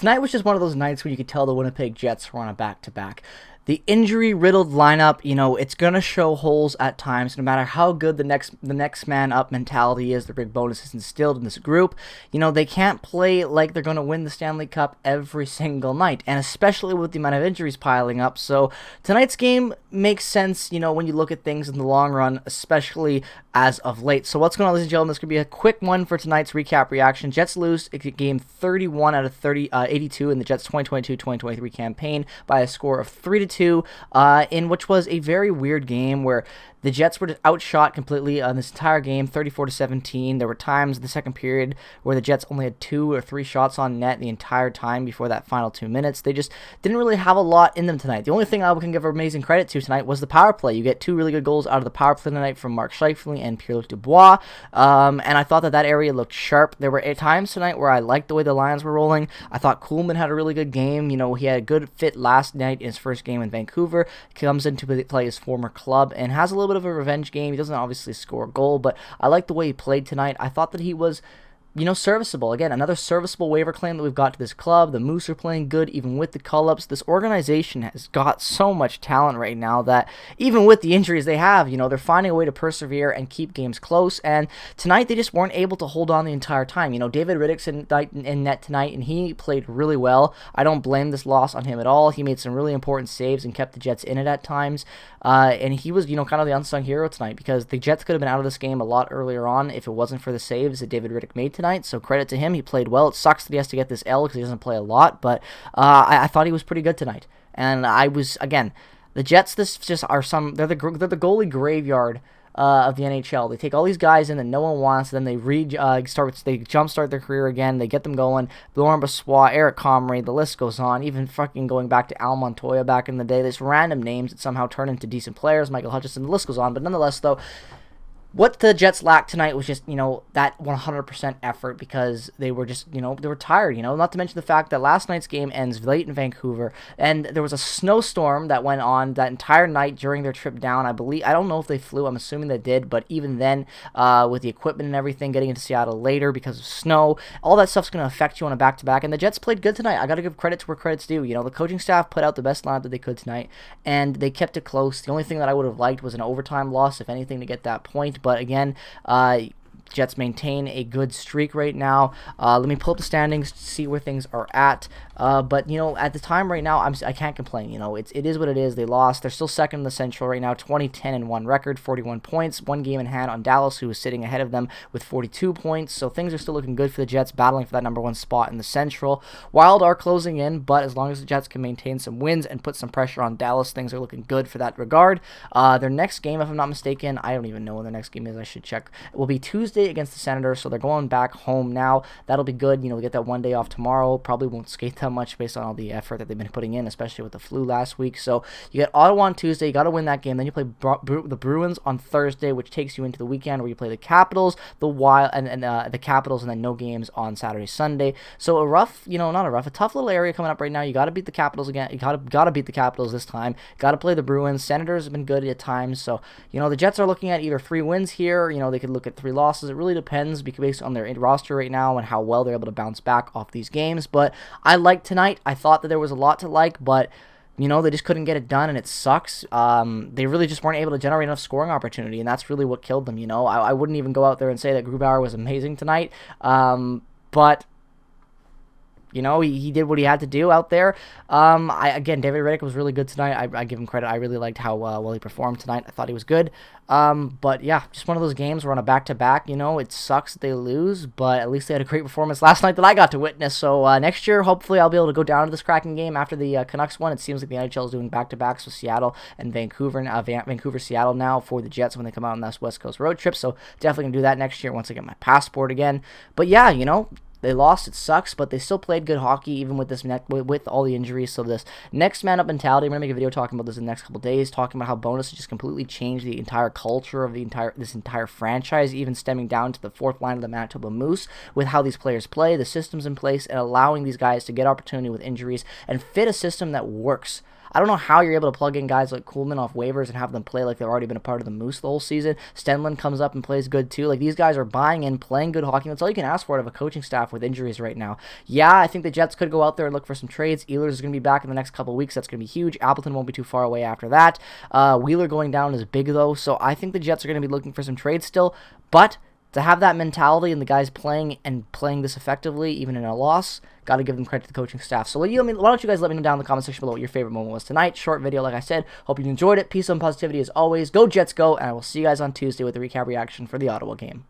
tonight was just one of those nights where you could tell the Winnipeg Jets were on a back-to-back. The injury-riddled lineup, it's going to show holes at times. No matter how good the next man up mentality is, the big bonus is instilled in this group. They can't play like they're going to win the Stanley Cup every single night, and especially with the amount of injuries piling up. So tonight's game makes sense, when you look at things in the long run, especially as of late. So what's going on, ladies and gentlemen? This could be a quick one for tonight's recap reaction. Jets lose game 31 out of 82 in the Jets 2022-2023 campaign by a score of 3-2. In which was a very weird game where the Jets were outshot completely on this entire game, 34-17. There were times in the second period where the Jets only had 2 or 3 shots on net the entire time before that final 2 minutes. They just didn't really have a lot in them tonight. The only thing I can give amazing credit to tonight was the power play. You get 2 really good goals out of the power play tonight from Mark Scheifele and Pierre-Luc Dubois, and I thought that area looked sharp. There were times tonight where I liked the way the Lions were rolling. I thought Kuhlman had a really good game. He had a good fit last night in his first game in Vancouver. Comes in to play his former club and has a little bit of a revenge game. He doesn't obviously score a goal, but I like the way he played tonight. I thought that he was serviceable. Again, another serviceable waiver claim that we've got to this club. The Moose are playing good, even with the call-ups. This organization has got so much talent right now that even with the injuries they have, they're finding a way to persevere and keep games close. And tonight, they just weren't able to hold on the entire time. David Riddick's in net tonight, and he played really well. I don't blame this loss on him at all. He made some really important saves and kept the Jets in it at times. And he was, kind of the unsung hero tonight, because the Jets could have been out of this game a lot earlier on if it wasn't for the saves that David Riddick made tonight. So credit to him. He played well. It sucks that he has to get this L because he doesn't play a lot, but I thought he was pretty good tonight. And the Jets, they're the goalie graveyard of the NHL. They take all these guys in that no one wants, then they jumpstart their career again. They get them going. Laurent Brossoit, Eric Comrie, the list goes on. Even fucking going back to Al Montoya back in the day. There's random names that somehow turn into decent players. Michael Hutchinson, the list goes on. But nonetheless, though, what the Jets lacked tonight was just, that 100% effort, because they were just, they were tired, not to mention the fact that last night's game ends late in Vancouver, and there was a snowstorm that went on that entire night during their trip down. I don't know if they flew, I'm assuming they did, but even then, with the equipment and everything, getting into Seattle later because of snow, all that stuff's going to affect you on a back-to-back, and the Jets played good tonight. I got to give credit to where credit's due. The coaching staff put out the best lineup that they could tonight, and they kept it close. The only thing that I would have liked was an overtime loss, if anything, to get that point. But again, Jets maintain a good streak right now. Let me pull up the standings to see where things are at. But at the time right now, I can't complain. It is what it is. They lost. They're still second in the Central right now, 20-10-1 record, 41 points, 1 game in hand on Dallas, who is sitting ahead of them with 42 points. So things are still looking good for the Jets, battling for that number 1 spot in the Central. Wild are closing in, but as long as the Jets can maintain some wins and put some pressure on Dallas, things are looking good for that regard. Their next game, if I'm not mistaken, I don't even know when their next game is. I should check. It will be Tuesday against the Senators, so they're going back home now. That'll be good. We get that 1 day off tomorrow. Probably won't skate that much based on all the effort that they've been putting in, especially with the flu last week. So you get Ottawa on Tuesday. You got to win that game. Then you play the Bruins on Thursday, which takes you into the weekend where you play the Capitals, the Wild, and the Capitals, and then no games on Saturday, Sunday. So a tough little area coming up right now. You got to beat the Capitals again. You got to beat the Capitals this time. Got to play the Bruins. Senators have been good at times. So the Jets are looking at either 3 wins here. They could look at 3 losses. It really depends based on their roster right now and how well they're able to bounce back off these games. But I liked tonight. I thought that there was a lot to like, but they just couldn't get it done, and it sucks. They really just weren't able to generate enough scoring opportunity, and that's really what killed them. I wouldn't even go out there and say that Grubauer was amazing tonight, but he did what he had to do out there. David Riddick was really good tonight. I give him credit. I really liked how well he performed tonight. I thought he was good. But yeah, just one of those games where on a back-to-back, it sucks that they lose, but at least they had a great performance last night that I got to witness. So next year, hopefully I'll be able to go down to this Kraken game after the Canucks one. It seems like the NHL is doing back-to-backs with Seattle and Vancouver, Seattle now for the Jets when they come out on this West Coast road trip. So definitely going to do that next year once I get my passport again. But yeah, they lost. It sucks, but they still played good hockey even with with all the injuries. So this next man up mentality, I'm gonna make a video talking about this in the next couple of days, talking about how bonus has just completely changed the entire culture of this entire franchise, even stemming down to the 4th line of the Manitoba Moose, with how these players play, the systems in place, and allowing these guys to get opportunity with injuries and fit a system that works. I don't know how you're able to plug in guys like Kuhlman off waivers and have them play like they've already been a part of the Moose the whole season. Stenlund comes up and plays good too. Like, these guys are buying in, playing good hockey. That's all you can ask for out of a coaching staff with injuries right now. Yeah, I think the Jets could go out there and look for some trades. Ehlers is going to be back in the next couple of weeks. That's going to be huge. Appleton won't be too far away after that. Wheeler going down is big, though, so I think the Jets are going to be looking for some trades still, but to have that mentality and the guys playing this effectively, even in a loss, got to give them credit to the coaching staff. So why don't you guys let me know down in the comment section below what your favorite moment was tonight. Short video, like I said. Hope you enjoyed it. Peace and positivity as always. Go Jets, go, and I will see you guys on Tuesday with the recap reaction for the Ottawa game.